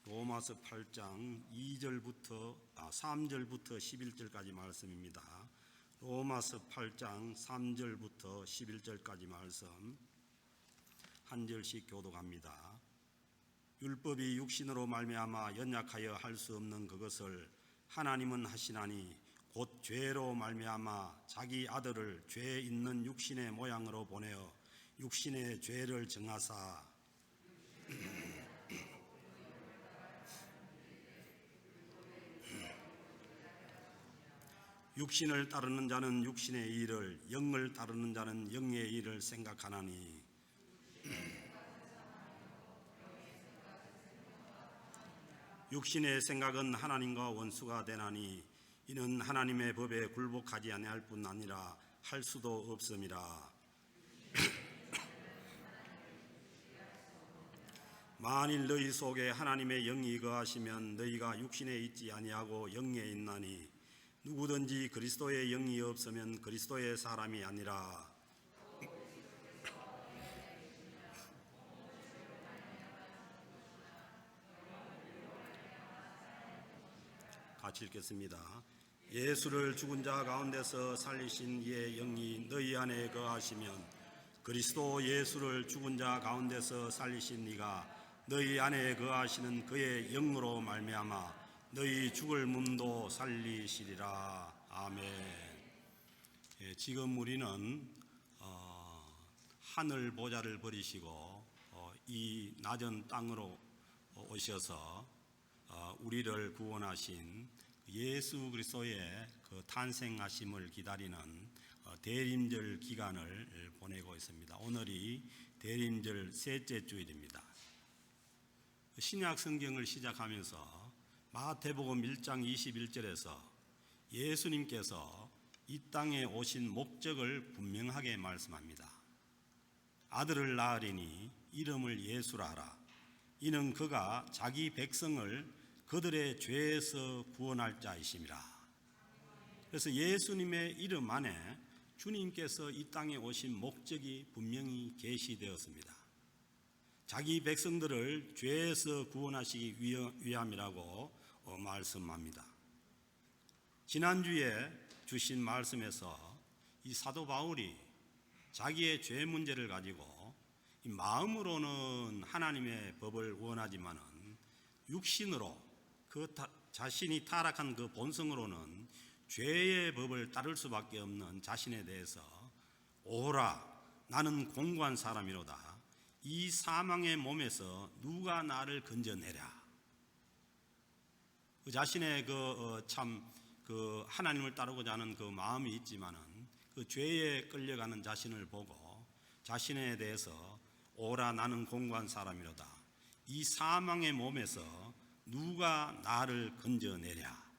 로마서 8장 3절부터 11절까지 말씀입니다. 로마서 8장 3절부터 11절까지 말씀 한 절씩 교독합니다. 율법이 육신으로 말미암아 연약하여 할 수 없는 그것을 하나님은 하시나니 곧 죄로 말미암아 자기 아들을 죄 있는 육신의 모양으로 보내어 육신의 죄를 정하사 육신을 따르는 자는 육신의 일을, 영을 따르는 자는 영의 일을 생각하나니 육신의 생각은 하나님과 원수가 되나니 이는 하나님의 법에 굴복하지 아니할 뿐 아니라 할 수도 없음이라. 만일 너희 속에 하나님의 영이 거하시면 너희가 육신에 있지 아니하고 영에 있나니 누구든지 그리스도의 영이 없으면 그리스도의 사람이 아니라. 같이 읽겠습니다. 예수를 죽은 자 가운데서 살리신 이의 영이 너희 안에 거하시면 그리스도 예수를 죽은 자 가운데서 살리신 이가 너희 안에 거하시는 그의 영으로 말미암아 너희 죽을 몸도 살리시리라. 아멘. 지금 우리는 하늘 보좌를 버리시고 이 낮은 땅으로 오셔서 우리를 구원하신 예수 그리스도의 그 탄생하심을 기다리는 대림절 기간을 보내고 있습니다. 오늘이 대림절 셋째 주일입니다. 신약 성경을 시작하면서 마태복음 1장 21절에서 예수님께서 이 땅에 오신 목적을 분명하게 말씀합니다. 아들을 낳으리니 이름을 예수라 하라. 이는 그가 자기 백성을 그들의 죄에서 구원할 자이심이라. 그래서 예수님의 이름 안에 주님께서 이 땅에 오신 목적이 분명히 계시되었습니다. 자기 백성들을 죄에서 구원하시기 위함이라고 말씀합니다. 지난주에 주신 말씀에서 이 사도 바울이 자기의 죄 문제를 가지고 이 마음으로는 하나님의 법을 원하지만은 육신으로 자신이 타락한 그 본성으로는 죄의 법을 따를 수밖에 없는 자신에 대해서 오라 나는 공고한 사람이로다. 이 사망의 몸에서 누가 나를 건져내랴. 자신의 하나님을 따르고자 하는 그 마음이 있지만은 그 죄에 끌려가는 자신을 보고 자신에 대해서 오라 나는 공고한 사람이로다. 이 사망의 몸에서 누가 나를 건져내랴.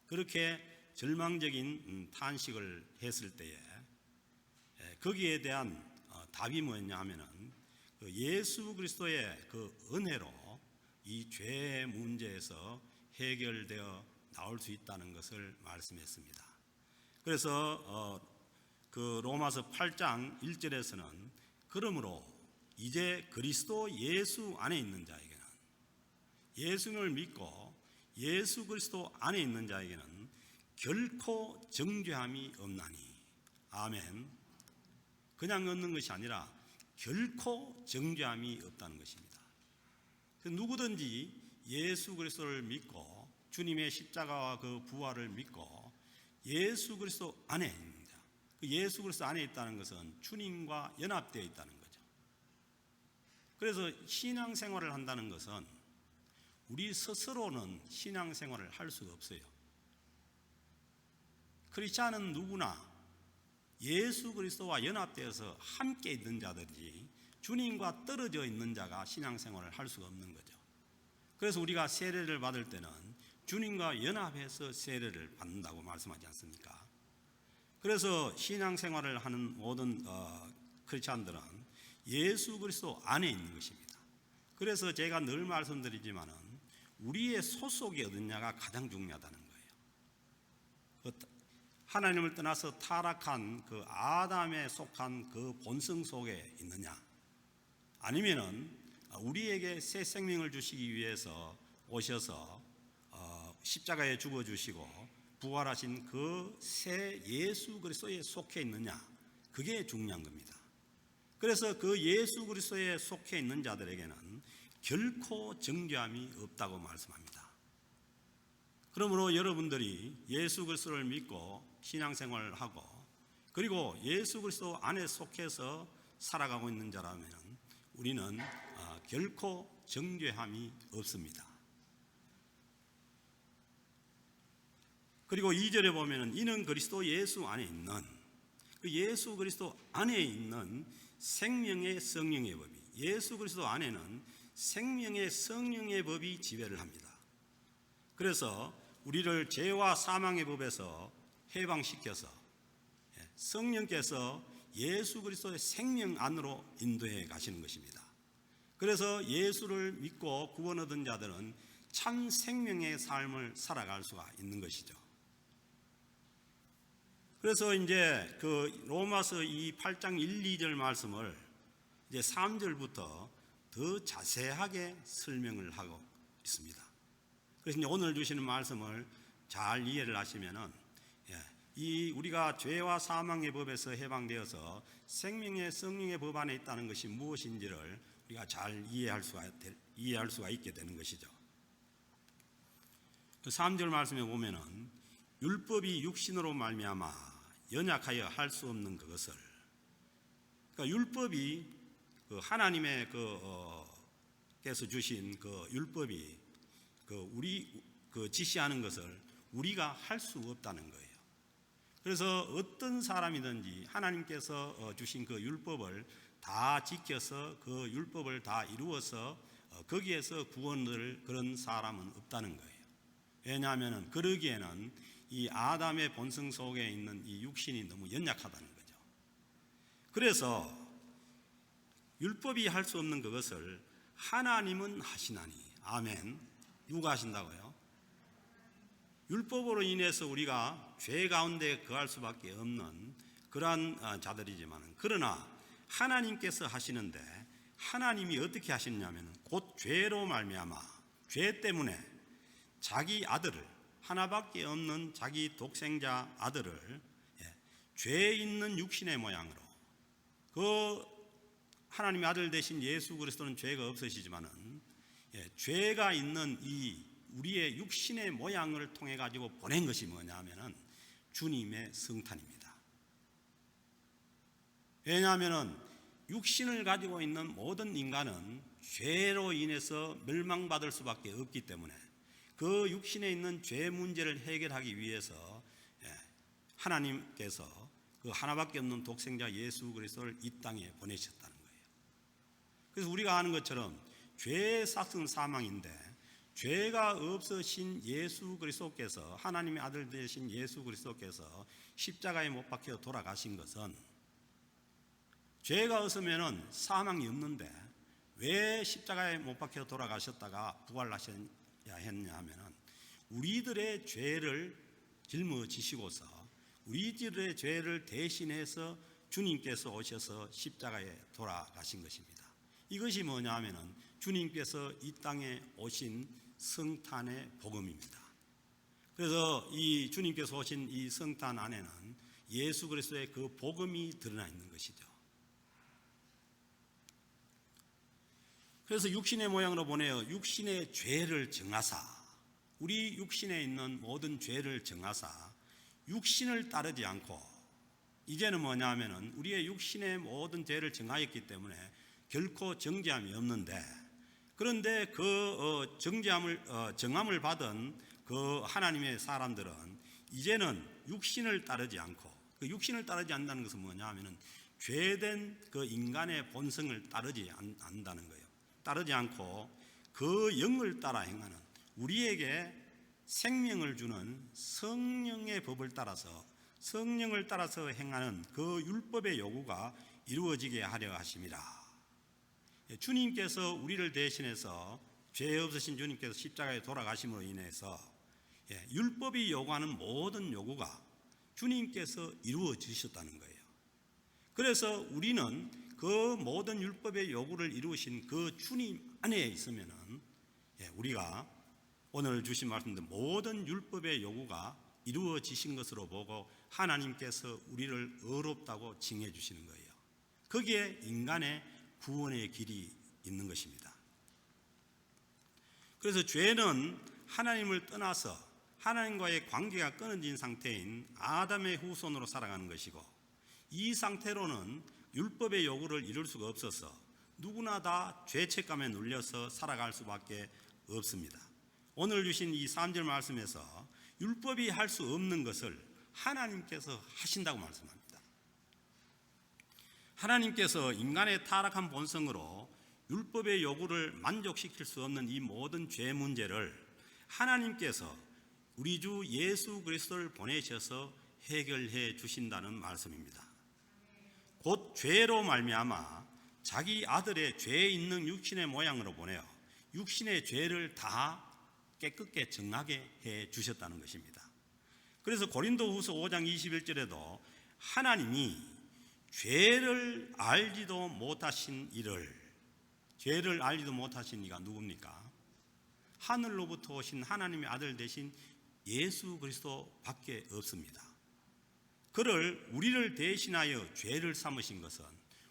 그렇게 절망적인 탄식을 했을 때에 거기에 대한 답이 뭐였냐 하면은 예수 그리스도의 그 은혜로 이 죄의 문제에서 해결되어 나올 수 있다는 것을 말씀했습니다. 그래서 그 로마서 8장 1절에서는 그러므로 이제 그리스도 예수 안에 있는 자에게는 예수님을 믿고 예수 그리스도 안에 있는 자에게는 결코 정죄함이 없나니. 아멘. 그냥 얻는 것이 아니라 결코 정죄함이 없다는 것입니다. 누구든지 예수 그리스도를 믿고 주님의 십자가와 그 부활을 믿고 예수 그리스도 안에 있는 자, 그 예수 그리스도 안에 있다는 것은 주님과 연합되어 있다는 거죠. 그래서 신앙생활을 한다는 것은 우리 스스로는 신앙생활을 할 수가 없어요. 크리스찬은 누구나 예수 그리스도와 연합되어서 함께 있는 자들이지 주님과 떨어져 있는 자가 신앙생활을 할 수가 없는 거죠. 그래서 우리가 세례를 받을 때는 주님과 연합해서 세례를 받는다고 말씀하지 않습니까? 그래서 신앙생활을 하는 모든 크리스찬들은 예수 그리스도 안에 있는 것입니다. 그래서 제가 늘 말씀드리지만은 우리의 소속이 어디냐가 가장 중요하다는 거예요. 하나님을 떠나서 타락한 그 아담에 속한 그 본성 속에 있느냐, 아니면은 우리에게 새 생명을 주시기 위해서 오셔서 십자가에 죽어주시고 부활하신 그 새 예수 그리스도에 속해 있느냐, 그게 중요한 겁니다. 그래서 그 예수 그리스도에 속해 있는 자들에게는 결코 정죄함이 없다고 말씀합니다. 그러므로 여러분들이 예수 그리스도를 믿고 신앙생활을 하고 그리고 예수 그리스도 안에 속해서 살아가고 있는 자라면 우리는 결코 정죄함이 없습니다. 그리고 2절에 보면은 이는 그리스도 예수 안에 있는, 그 예수 그리스도 안에 있는 생명의 성령의 법이, 예수 그리스도 안에는 생명의 성령의 법이 지배를 합니다. 그래서 우리를 죄와 사망의 법에서 해방시켜서 성령께서 예수 그리스도의 생명 안으로 인도해 가시는 것입니다. 그래서 예수를 믿고 구원 얻은 자들은 참 생명의 삶을 살아갈 수가 있는 것이죠. 그래서 이제 그 로마서 이 8장 1, 2절 말씀을 이제 3절부터 더 자세하게 설명을 하고 있습니다. 그래서 이제 오늘 주시는 말씀을 잘 이해를 하시면은 이 우리가 죄와 사망의 법에서 해방되어서 생명의 성령의 법 안에 있다는 것이 무엇인지를 우리가 잘 이해할 수가 있게 되는 것이죠. 그 3절 말씀에 보면은 율법이 육신으로 말미암아 연약하여 할 수 없는 그것을, 그러니까 율법이 그 하나님의 께서 주신 그 율법이 우리 지시하는 것을 우리가 할 수 없다는 거예요. 그래서 어떤 사람이든지 하나님께서 주신 그 율법을 다 지켜서 그 율법을 다 이루어서 거기에서 구원을 그런 사람은 없다는 거예요. 왜냐하면 그러기에는 이 아담의 본성 속에 있는 이 육신이 너무 연약하다는 거죠. 그래서 율법이 할 수 없는 그것을 하나님은 하시나니. 아멘. 누가 하신다고요? 율법으로 인해서 우리가 죄 가운데 거할 수밖에 없는 그러한 자들이지만, 그러나 하나님께서 하시는데 하나님이 어떻게 하시느냐면 곧 죄로 말미암아, 죄 때문에 자기 아들을, 하나밖에 없는 자기 독생자 아들을 죄 있는 육신의 모양으로, 그 하나님의 아들 되신 예수 그리스도는 죄가 없으시지만은 죄가 있는 이 우리의 육신의 모양을 통해 가지고 보낸 것이 뭐냐면은 주님의 성탄입니다. 왜냐하면은 육신을 가지고 있는 모든 인간은 죄로 인해서 멸망받을 수밖에 없기 때문에 그 육신에 있는 죄 문제를 해결하기 위해서 하나님께서 그 하나밖에 없는 독생자 예수 그리스도를 이 땅에 보내셨다는 거예요. 그래서 우리가 아는 것처럼 죄의 삭은 사망인데, 죄가 없으신 예수 그리스도께서, 하나님의 아들 되신 예수 그리스도께서 십자가에 못 박혀 돌아가신 것은, 죄가 없으면 사망이 없는데 왜 십자가에 못 박혀 돌아가셨다가 부활하셨냐 했냐 하면은 우리들의 죄를 짊어지시고서 우리들의 죄를 대신해서 주님께서 오셔서 십자가에 돌아가신 것입니다. 이것이 뭐냐 하면은 주님께서 이 땅에 오신 성탄의 복음입니다. 그래서 이 주님께서 오신 이 성탄 안에는 예수 그리스도의 그 복음이 드러나 있는 것이죠. 그래서 육신의 모양으로 보내어 육신의 죄를 정하사, 우리 육신에 있는 모든 죄를 정하사 육신을 따르지 않고, 이제는 뭐냐 하면은 우리의 육신의 모든 죄를 정하였기 때문에 결코 정죄함이 없는데, 그런데 그 정함을 받은 그 하나님의 사람들은 이제는 육신을 따르지 않고, 그 육신을 따르지 않는다는 것은 뭐냐 하면은 죄된 그 인간의 본성을 따르지 않는다는 거예요. 따르지 않고 그 영을 따라 행하는, 우리에게 생명을 주는 성령의 법을 따라서, 성령을 따라서 행하는 그 율법의 요구가 이루어지게 하려 하심이라. 주님께서 우리를 대신해서, 죄 없으신 주님께서 십자가에 돌아가심으로 인해서 율법이 요구하는 모든 요구가 주님께서 이루어 주셨다는 거예요. 그래서 우리는 그 모든 율법의 요구를 이루신 그 주님 안에 있으면은 우리가 오늘 주신 말씀대로 모든 율법의 요구가 이루어지신 것으로 보고 하나님께서 우리를 의롭다고 칭해 주시는 거예요. 거기에 인간의 구원의 길이 있는 것입니다. 그래서 죄는 하나님을 떠나서 하나님과의 관계가 끊어진 상태인 아담의 후손으로 살아가는 것이고, 이 상태로는 율법의 요구를 이룰 수가 없어서 누구나 다 죄책감에 눌려서 살아갈 수밖에 없습니다. 오늘 주신 이 3절 말씀에서 율법이 할 수 없는 것을 하나님께서 하신다고 말씀합니다. 하나님께서 인간의 타락한 본성으로 율법의 요구를 만족시킬 수 없는 이 모든 죄 문제를 하나님께서 우리 주 예수 그리스도를 보내셔서 해결해 주신다는 말씀입니다. 곧 죄로 말미암아 자기 아들의 죄 있는 육신의 모양으로 보내어 육신의 죄를 다 깨끗게 정하게 해 주셨다는 것입니다. 그래서 고린도후서 5장 21절에도 하나님이 죄를 알지도 못하신 이를, 죄를 알지도 못하신 이가 누굽니까? 하늘로부터 오신 하나님의 아들 되신 예수 그리스도밖에 없습니다. 그를 우리를 대신하여 죄를 삼으신 것은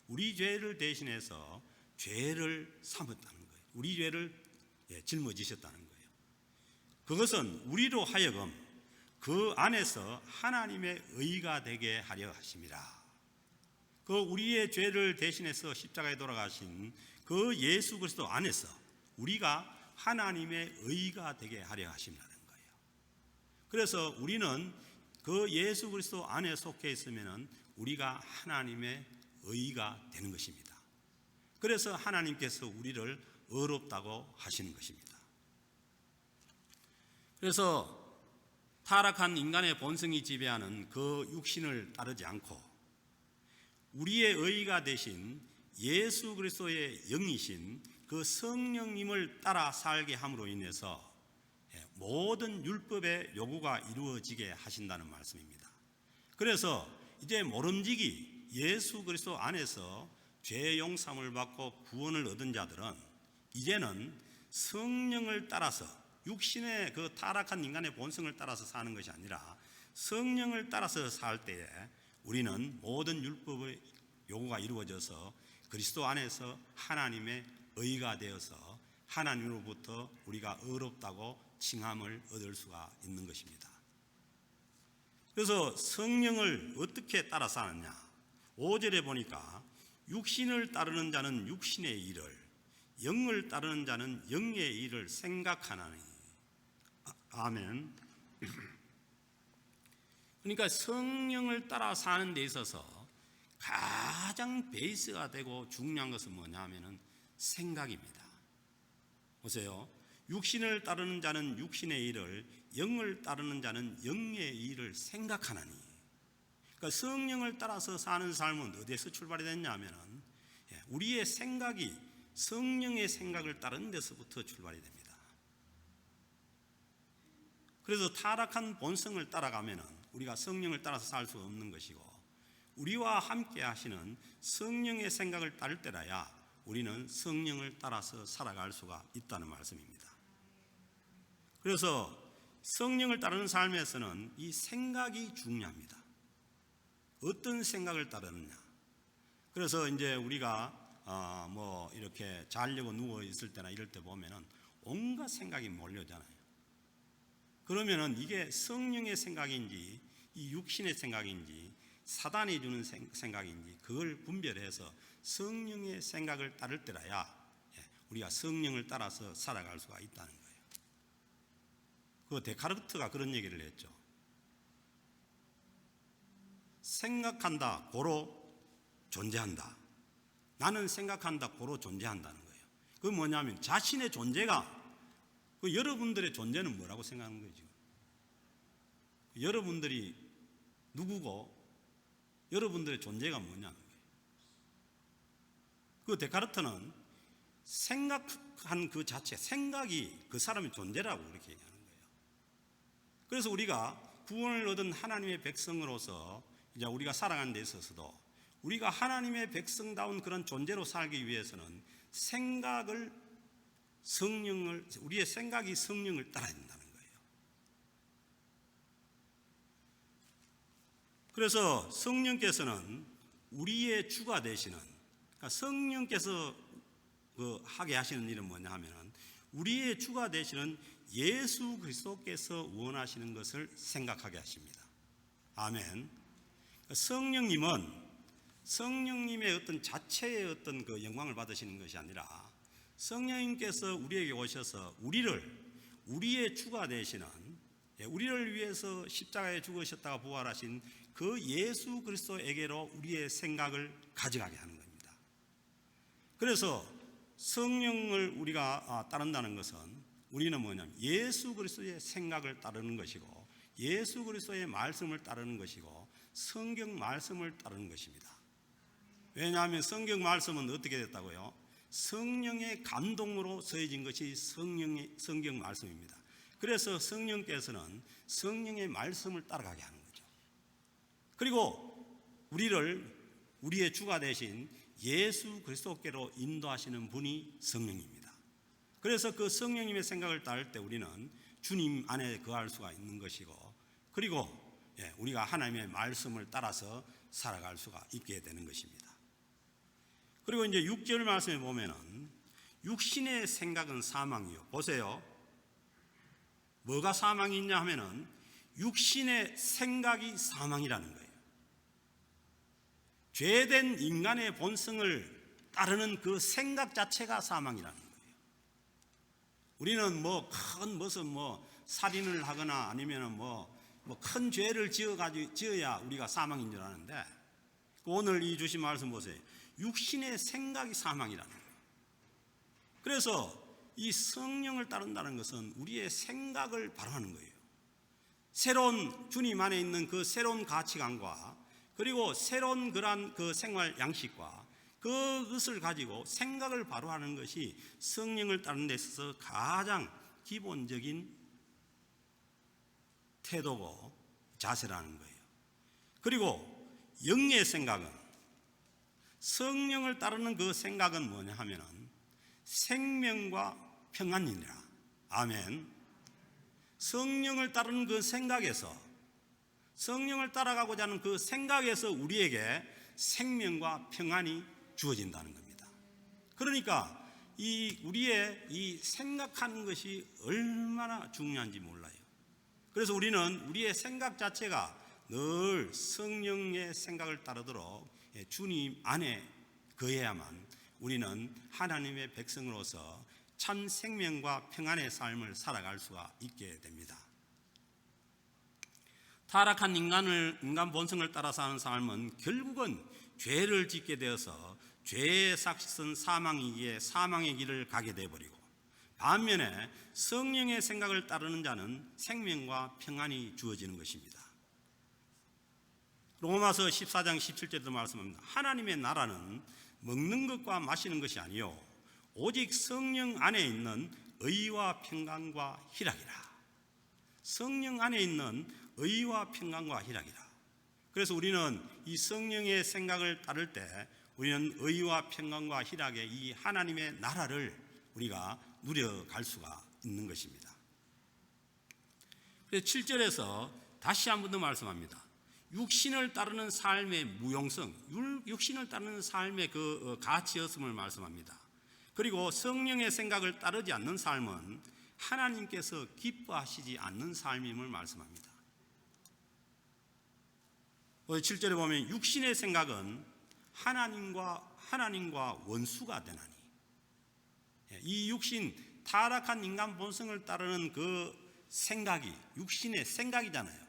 우리 죄를 대신해서 죄를 삼았다는 거예요. 우리 죄를 짊어지셨다는 거예요. 그것은 우리로 하여금 그 안에서 하나님의 의가 되게 하려 하심이라. 그 우리의 죄를 대신해서 십자가에 돌아가신 그 예수 그리스도 안에서 우리가 하나님의 의가 되게 하려 하심이라는 거예요. 그래서 우리는 그 예수 그리스도 안에 속해 있으면 우리가 하나님의 의가 되는 것입니다. 그래서 하나님께서 우리를 의롭다고 하시는 것입니다. 그래서 타락한 인간의 본성이 지배하는 그 육신을 따르지 않고 우리의 의가 되신 예수 그리스도의 영이신 그 성령님을 따라 살게 함으로 인해서 모든 율법의 요구가 이루어지게 하신다는 말씀입니다. 그래서 이제 모름지기 예수 그리스도 안에서 죄 용서함을 받고 구원을 얻은 자들은 이제는 성령을 따라서, 육신의 그 타락한 인간의 본성을 따라서 사는 것이 아니라 성령을 따라서 살 때에 우리는 모든 율법의 요구가 이루어져서 그리스도 안에서 하나님의 의가 되어서 하나님으로부터 우리가 의롭다고 칭함을 얻을 수가 있는 것입니다. 그래서 성령을 어떻게 따라 사느냐? 5절에 보니까 육신을 따르는 자는 육신의 일을, 영을 따르는 자는 영의 일을 생각하나니. 아멘. 그러니까 성령을 따라 사는 데 있어서 가장 베이스가 되고 중요한 것은 뭐냐 하면은 생각입니다. 보세요. 육신을 따르는 자는 육신의 일을, 영을 따르는 자는 영의 일을 생각하나니. 그러니까 성령을 따라서 사는 삶은 어디에서 출발이 됐냐면은 우리의 생각이 성령의 생각을 따르는 데서부터 출발이 됩니다. 그래서 타락한 본성을 따라가면은 우리가 성령을 따라서 살 수 없는 것이고, 우리와 함께 하시는 성령의 생각을 따를 때라야 우리는 성령을 따라서 살아갈 수가 있다는 말씀입니다. 그래서 성령을 따르는 삶에서는 이 생각이 중요합니다. 어떤 생각을 따르느냐. 그래서 이제 우리가 뭐 이렇게 자려고 누워 있을 때나 이럴 때 보면은 온갖 생각이 몰려오잖아요. 그러면은 이게 성령의 생각인지 이 육신의 생각인지 사단이 주는 생각인지 그걸 분별해서 성령의 생각을 따를 때라야 우리가 성령을 따라서 살아갈 수가 있다는 거예요. 그 데카르트가 그런 얘기를 했죠. 생각한다, 고로 존재한다. 나는 생각한다, 고로 존재한다는 거예요. 그게 뭐냐면 자신의 존재가, 그 여러분들의 존재는 뭐라고 생각하는 거예요, 지금? 여러분들이 누구고 여러분들의 존재가 뭐냐는 거예요. 그 데카르트는 생각한 그 자체, 생각이 그 사람의 존재라고 그렇게 얘기하는 거예요. 그래서 우리가 구원을 얻은 하나님의 백성으로서 이제 우리가 살아가는 데 있어서도 우리가 하나님의 백성다운 그런 존재로 살기 위해서는 생각을 우리의 생각이 성령을 따라야 된다는 거예요. 그래서 성령께서는 우리의 주가 되시는, 그러니까 성령께서 하게 하시는 일은 뭐냐 하면 우리의 주가 되시는 예수 그리스도께서 원하시는 것을 생각하게 하십니다. 아멘. 성령님의 어떤 자체의 어떤 그 영광을 받으시는 것이 아니라 성령님께서 우리에게 오셔서 우리의 주가 되시는, 우리를 위해서 십자가에 죽으셨다가 부활하신 그 예수 그리스도에게로 우리의 생각을 가져가게 하는 겁니다. 그래서 성령을 우리가 따른다는 것은 우리는 뭐냐면 예수 그리스도의 생각을 따르는 것이고 예수 그리스도의 말씀을 따르는 것이고 성경 말씀을 따르는 것입니다. 왜냐하면 성경 말씀은 어떻게 됐다고요? 성령의 감동으로 서해진 것이 성경 말씀입니다. 그래서 성령께서는 성령의 말씀을 따라가게 하는 거죠. 그리고 우리의 주가 되신 예수 그리스도께로 인도하시는 분이 성령입니다. 그래서 그 성령님의 생각을 따를 때 우리는 주님 안에 거할 수가 있는 것이고, 그리고 우리가 하나님의 말씀을 따라서 살아갈 수가 있게 되는 것입니다. 그리고 이제 6절 말씀에 보면은 육신의 생각은 사망이요. 보세요. 뭐가 사망이 있냐 하면은 육신의 생각이 사망이라는 거예요. 죄된 인간의 본성을 따르는 그 생각 자체가 사망이라는 거예요. 우리는 무슨 살인을 하거나 아니면은 큰 죄를 지어야 우리가 사망인 줄 아는데, 오늘 이 주신 말씀 보세요. 육신의 생각이 사망이라는 거예요. 그래서 이 성령을 따른다는 것은 우리의 생각을 바로 하는 거예요. 새로운 주님 안에 있는 그 새로운 가치관과 그리고 새로운 그러한 그 생활 양식과 그것을 가지고 생각을 바로 하는 것이 성령을 따르는 데 있어서 가장 기본적인 태도고 자세라는 거예요. 그리고 영의 생각은, 성령을 따르는 그 생각은 뭐냐 하면은 생명과 평안이니라. 아멘. 성령을 따르는 그 생각에서, 성령을 따라가고자 하는 그 생각에서 우리에게 생명과 평안이 주어진다는 겁니다. 그러니까 우리의 이 생각하는 것이 얼마나 중요한지 몰라요. 그래서 우리는 우리의 생각 자체가 늘 성령의 생각을 따르도록 주님 안에 거해야만 우리는 하나님의 백성으로서 참 생명과 평안의 삶을 살아갈 수가 있게 됩니다. 타락한 인간 본성을 따라 사는 삶은 결국은 죄를 짓게 되어서 죄의 삭은 사망이기에 사망의 길을 가게 되어버리고, 반면에 성령의 생각을 따르는 자는 생명과 평안이 주어지는 것입니다. 로마서 14장 17절도 말씀합니다. 하나님의 나라는 먹는 것과 마시는 것이 아니요 오직 성령 안에 있는 의와 평강과 희락이라. 성령 안에 있는 의와 평강과 희락이라. 그래서 우리는 이 성령의 생각을 따를 때 우리는 의와 평강과 희락의 이 하나님의 나라를 우리가 누려갈 수가 있는 것입니다. 그래서 7절에서 다시 한 번 더 말씀합니다. 육신을 따르는 삶의 무용성, 육신을 따르는 삶의 그 가치였음을 말씀합니다. 그리고 성령의 생각을 따르지 않는 삶은 하나님께서 기뻐하시지 않는 삶임을 말씀합니다. 7절에 보면 육신의 생각은 하나님과 원수가 되나니, 이 육신, 타락한 인간 본성을 따르는 그 생각이 육신의 생각이잖아요.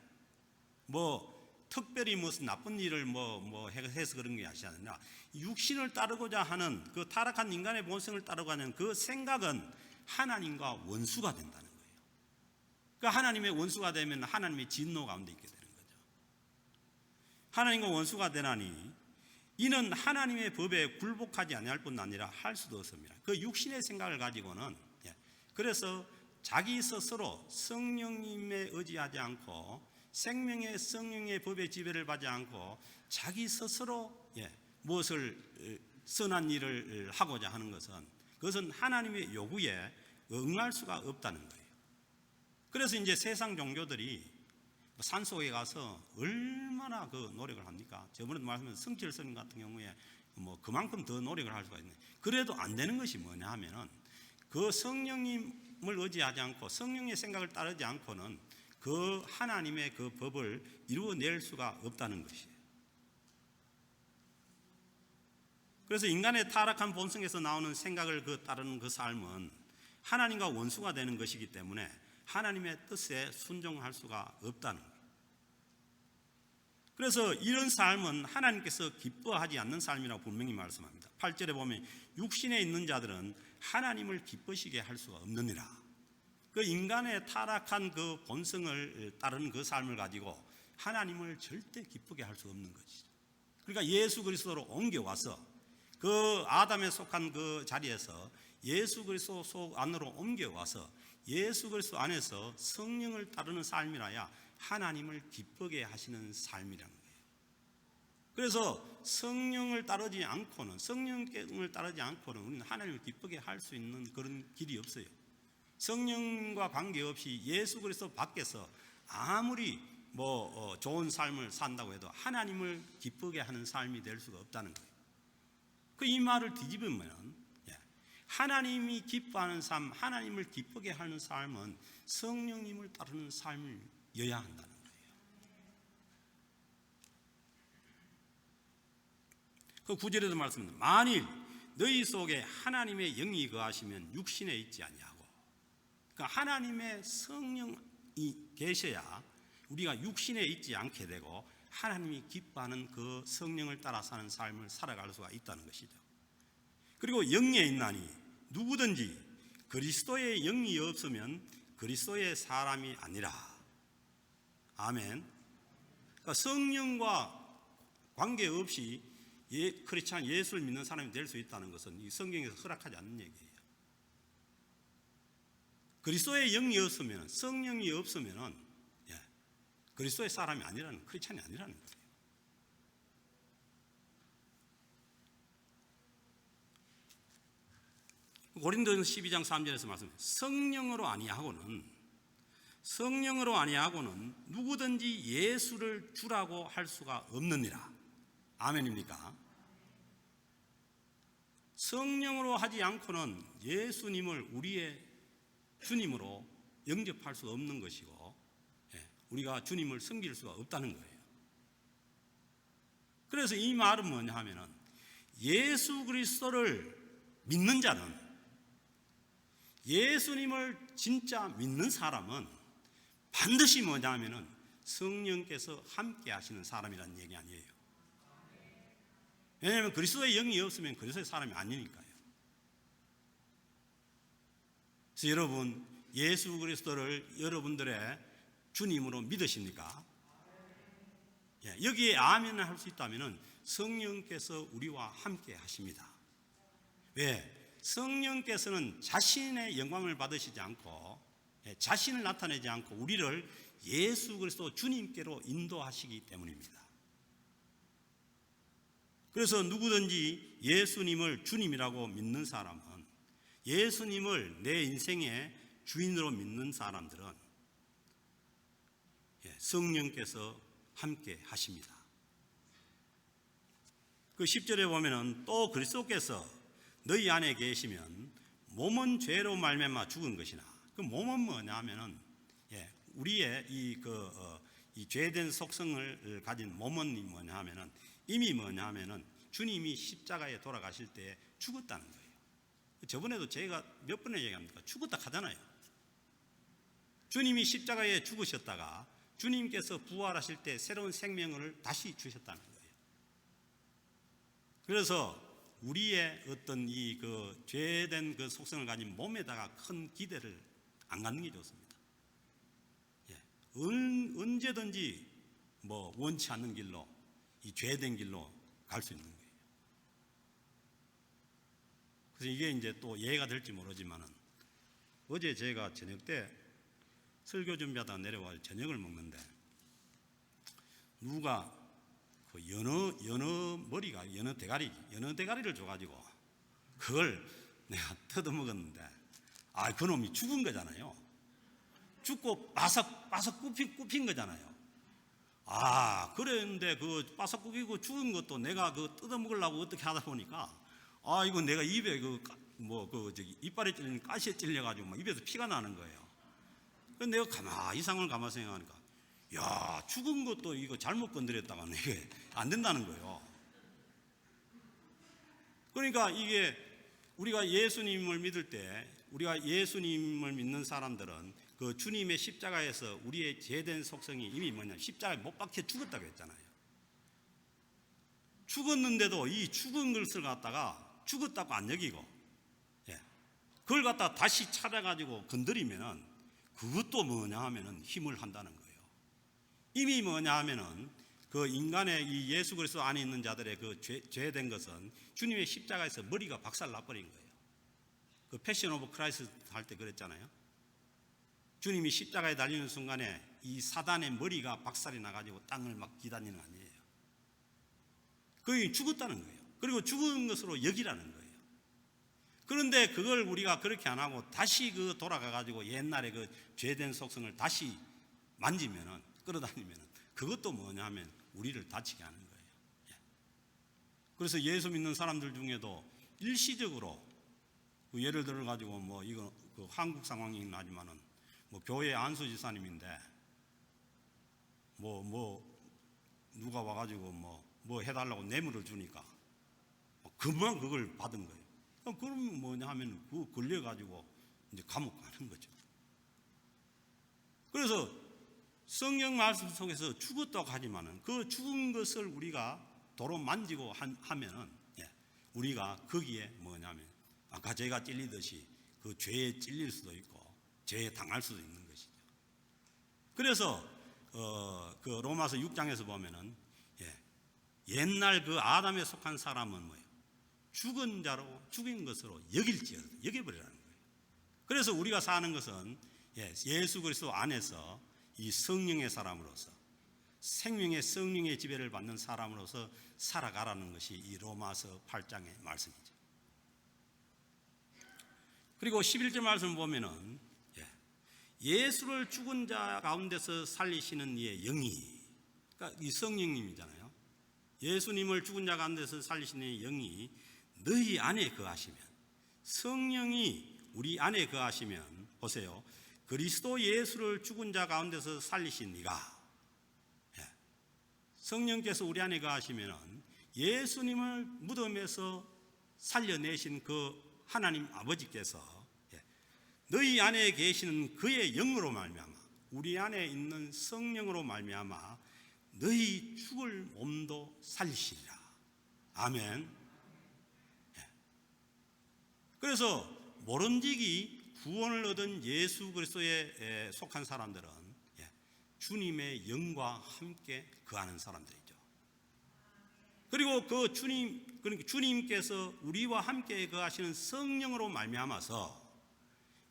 특별히 무슨 나쁜 일을 해서 그런 게 아니라 육신을 따르고자 하는 그 타락한 인간의 본성을 따르고자 하는 그 생각은 하나님과 원수가 된다는 거예요. 그러니까 하나님의 원수가 되면 하나님의 진노 가운데 있게 되는 거죠. 하나님과 원수가 되나니 이는 하나님의 법에 굴복하지 아니할 뿐 아니라 할 수도 없습니다. 그 육신의 생각을 가지고는, 그래서 자기 스스로 성령님에 의지하지 않고 생명의 성령의 법의 지배를 받지 않고 자기 스스로 무엇을 선한 일을 하고자 하는 것은, 그것은 하나님의 요구에 응할 수가 없다는 거예요. 그래서 이제 세상 종교들이 산속에 가서 얼마나 그 노력을 합니까? 저번에도 말씀드린 성철 스님 같은 경우에 그만큼 더 노력을 할 수가 있네. 그래도 안 되는 것이 뭐냐 하면은 그 성령님을 의지하지 않고 성령의 생각을 따르지 않고는 그 하나님의 그 법을 이루어낼 수가 없다는 것이에요. 그래서 인간의 타락한 본성에서 나오는 생각을 따르는 그 삶은 하나님과 원수가 되는 것이기 때문에 하나님의 뜻에 순종할 수가 없다는 거예요. 그래서 이런 삶은 하나님께서 기뻐하지 않는 삶이라고 분명히 말씀합니다. 8절에 보면 육신에 있는 자들은 하나님을 기쁘시게 할 수가 없느니라. 그 인간의 타락한 그 본성을 따르는 그 삶을 가지고 하나님을 절대 기쁘게 할 수 없는 것이죠. 그러니까 예수 그리스도로 옮겨와서 그 아담에 속한 그 자리에서 예수 그리스도 속 안으로 옮겨와서 예수 그리스도 안에서 성령을 따르는 삶이라야 하나님을 기쁘게 하시는 삶이라는 거예요. 그래서 성령을 따르지 않고는 우리는 하나님을 기쁘게 할 수 있는 그런 길이 없어요. 성령과 관계없이 예수 그리스도 밖에서 아무리 좋은 삶을 산다고 해도 하나님을 기쁘게 하는 삶이 될 수가 없다는 거예요. 이 말을 뒤집으면 하나님이 기뻐하는 삶, 하나님을 기쁘게 하는 삶은 성령님을 따르는 삶이어야 한다는 거예요. 그 9절에도 말씀합니다. 만일 너희 속에 하나님의 영이 거하시면 육신에 있지 아니하고, 그러니까 하나님의 성령이 계셔야 우리가 육신에 있지 않게 되고 하나님이 기뻐하는 그 성령을 따라 사는 삶을 살아갈 수가 있다는 것이죠. 그리고 영에 있나니 누구든지 그리스도의 영이 없으면 그리스도의 사람이 아니라. 아멘. 그러니까 성령과 관계없이 크리스찬 예수를 믿는 사람이 될 수 있다는 것은 이 성경에서 허락하지 않는 얘기예요. 그리스도의 영이 없으면, 성령이 없으면 그리스도의 사람이 아니라는, 크리스찬이 아니라는 거예요. 고린도전서 12장 3절에서 말씀해요. 성령으로 아니하고는 누구든지 예수를 주라고 할 수가 없느니라. 아멘입니까? 성령으로 하지 않고는 예수님을 우리의 주님으로 영접할 수 없는 것이고, 우리가 주님을 섬길 수가 없다는 거예요. 그래서 이 말은 뭐냐 하면은 예수 그리스도를 믿는 자는, 예수님을 진짜 믿는 사람은 반드시 뭐냐 하면은 성령께서 함께 하시는 사람이라는 얘기 아니에요. 왜냐하면 그리스도의 영이 없으면 그리스도의 사람이 아니니까요. 그래서 여러분, 예수 그리스도를 여러분들의 주님으로 믿으십니까? 여기에 아멘을 할 수 있다면 성령께서 우리와 함께 하십니다. 왜? 성령께서는 자신의 영광을 받으시지 않고, 자신을 나타내지 않고 우리를 예수 그리스도 주님께로 인도하시기 때문입니다. 그래서 누구든지 예수님을 주님이라고 믿는 사람은, 예수님을 내 인생의 주인으로 믿는 사람들은 성령께서 함께 하십니다. 그 10절에 보면은 또 그리스도께서 너희 안에 계시면 몸은 죄로 말미암아 죽은 것이나, 그 몸은 뭐냐 하면은 우리의 이 죄된 속성을 가진 몸은 뭐냐 하면은 이미 뭐냐 하면은 주님이 십자가에 돌아가실 때 죽었다는 거예요. 저번에도 제가 몇 번을 얘기합니까? 죽었다 하잖아요. 주님이 십자가에 죽으셨다가 주님께서 부활하실 때 새로운 생명을 다시 주셨다는 거예요. 그래서 우리의 어떤 이 죄된 그 속성을 가진 몸에다가 큰 기대를 안 갖는 게 좋습니다. 언제든지 원치 않는 길로, 이 죄된 길로 갈 수 있는 거예요. 그래서 이게 이제 또 예가 될지 모르지만은, 어제 제가 저녁 때 설교 준비하다가 내려와 저녁을 먹는데 누가 그 연어 대가리를 줘가지고 그걸 내가 뜯어 먹었는데 그놈이 죽은 거잖아요. 죽고 바삭바삭 굽힌 거잖아요. 그랬는데 그 바삭 굽히고 죽은 것도 내가 그 뜯어 먹으려고 어떻게 하다 보니까 이거 내가 입에 이빨에 찔린 가시에 찔려가지고 막 입에서 피가 나는 거예요. 그래서 내가 이상을 가만히 생각하니까 죽은 것도 이거 잘못 건드렸다가 이게 안 된다는 거예요. 그러니까 이게 우리가 예수님을 믿을 때, 우리가 예수님을 믿는 사람들은 그 주님의 십자가에서 우리의 죄된 속성이 이미 십자가에 못 박혀 죽었다고 했잖아요. 죽었는데도 이 죽은 것을 갖다가 죽었다고 안 여기고, 그걸 갖다 다시 찾아가지고 건드리면은 그것도 뭐냐 하면은 힘을 한다는 거예요. 이미 뭐냐 하면은 그 인간의 이 예수 그리스도 안에 있는 자들의 그 죄된 것은 주님의 십자가에서 머리가 박살 나버린 거예요. 그 패션 오브 크라이스트 할 때 그랬잖아요. 주님이 십자가에 달리는 순간에 이 사단의 머리가 박살이 나가지고 땅을 막 기다리는 거 아니에요. 그게 죽었다는 거예요. 그리고 죽은 것으로 여기라는 거예요. 그런데 그걸 우리가 그렇게 안 하고 다시 돌아가가지고 옛날에 그 죄된 속성을 다시 만지면은, 끌어다니면은 그것도 뭐냐 하면 우리를 다치게 하는 거예요. 그래서 예수 믿는 사람들 중에도 일시적으로 예를 들어 가지고 이거 한국 상황이긴 하지만은 교회 안수 지사님인데 누가 와가지고 뭐 해달라고 뇌물을 주니까 금방 그걸 받은 거예요. 그러면 뭐냐 하면 그거 걸려가지고 이제 감옥 가는 거죠. 그래서 성경 말씀 속에서 죽었다고 하지만은 그 죽은 것을 우리가 도로 만지고 하면은 우리가 거기에 뭐냐면 아까 제가 찔리듯이 그 죄에 찔릴 수도 있고 죄에 당할 수도 있는 것이죠. 그래서 그 로마서 6장에서 보면은 옛날 그 아담에 속한 사람은 뭐예요? 죽은 자로 죽인 것으로 여겨버리라는 거예요. 그래서 우리가 사는 것은 예수 그리스도 안에서 이 성령의 사람으로서 생명의 성령의 지배를 받는 사람으로서 살아가라는 것이 이 로마서 8장의 말씀이죠. 그리고 11절 말씀 보면은 예수를 죽은 자 가운데서 살리시는 이의 영이, 그러니까 이 성령님이잖아요. 예수님을 죽은 자 가운데서 살리시는 이의 영이 너희 안에 거하시면, 성령이 우리 안에 거하시면, 보세요, 그리스도 예수를 죽은 자 가운데서 살리신 이가, 성령께서 우리 안에 거하시면 예수님을 무덤에서 살려내신 그 하나님 아버지께서 너희 안에 계시는 그의 영으로 말미암아, 우리 안에 있는 성령으로 말미암아 너희 죽을 몸도 살리시리라. 아멘. 그래서 모른지기 구원을 얻은 예수 그리스도에 속한 사람들은 주님의 영과 함께 거하는 사람들이죠. 그리고 그러니까 주님께서 우리와 함께 거하시는 성령으로 말미암아서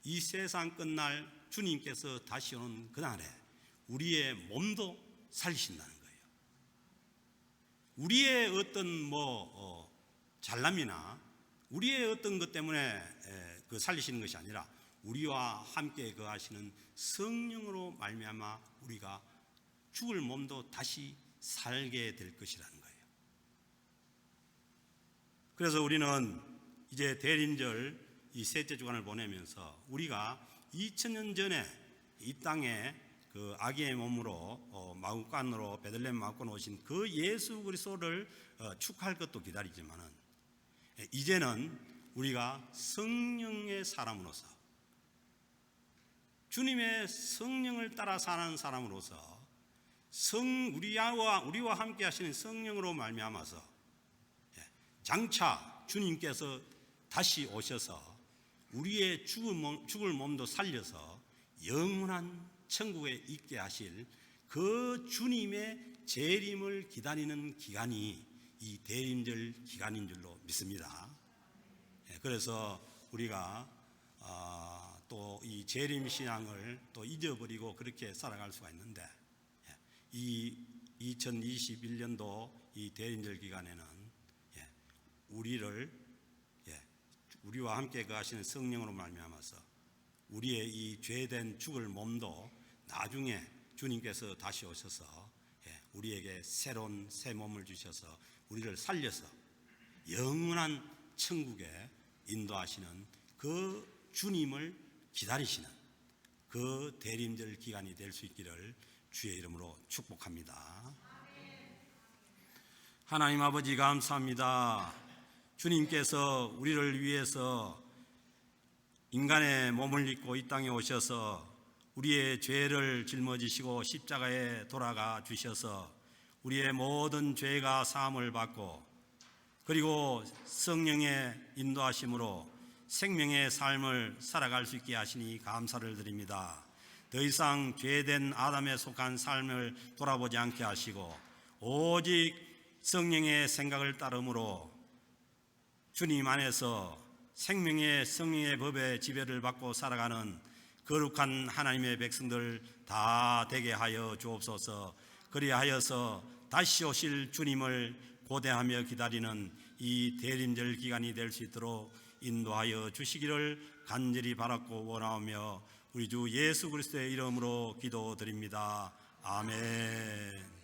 이 세상 끝날 주님께서 다시 오는 그날에 우리의 몸도 살리신다는 거예요. 우리의 어떤 잘남이나 우리의 어떤 것 때문에 그 살리시는 것이 아니라 우리와 함께 거하시는 성령으로 말미암아 우리가 죽을 몸도 다시 살게 될 것이라는 거예요. 그래서 우리는 이제 대림절 이 셋째 주간을 보내면서 우리가 2000년 전에 이 땅에 그 아기의 몸으로 마구간으로 베들레헴 마구간 오신 그 예수 그리스도를 축하할 것도 기다리지만은 이제는 우리가 성령의 사람으로서, 주님의 성령을 따라 사는 사람으로서 우리와 함께 하시는 성령으로 말미암아서 장차 주님께서 다시 오셔서 우리의 죽을 몸도 살려서 영원한 천국에 있게 하실 그 주님의 재림을 기다리는 기간이 이 대림절 기간인 줄로 믿습니다. 그래서 우리가 또 이 재림 신앙을 또 잊어버리고 그렇게 살아갈 수가 있는데, 이 2021년도 이 대림절 기간에는 우리와 함께 거하시는 성령으로 말미암아서 우리의 이 죄된 죽을 몸도 나중에 주님께서 다시 오셔서 우리에게 새로운 새 몸을 주셔서 우리를 살려서 영원한 천국에 인도하시는 그 주님을 기다리시는 그 대림절 기간이 될 수 있기를 주의 이름으로 축복합니다. 하나님 아버지 감사합니다. 주님께서 우리를 위해서 인간의 몸을 입고 이 땅에 오셔서 우리의 죄를 짊어지시고 십자가에 돌아가 주셔서 우리의 모든 죄가 사함을 받고 그리고 성령의 인도하심으로 생명의 삶을 살아갈 수 있게 하시니 감사를 드립니다. 더 이상 죄된 아담에 속한 삶을 돌아보지 않게 하시고 오직 성령의 생각을 따름으로 주님 안에서 생명의 성령의 법의 지배를 받고 살아가는 거룩한 하나님의 백성들 다 되게 하여 주옵소서. 그리하여서 다시 오실 주님을 고대하며 기다리는 이 대림절 기간이 될 수 있도록 인도하여 주시기를 간절히 바랐고 원하오며 우리 주 예수 그리스도의 이름으로 기도드립니다. 아멘.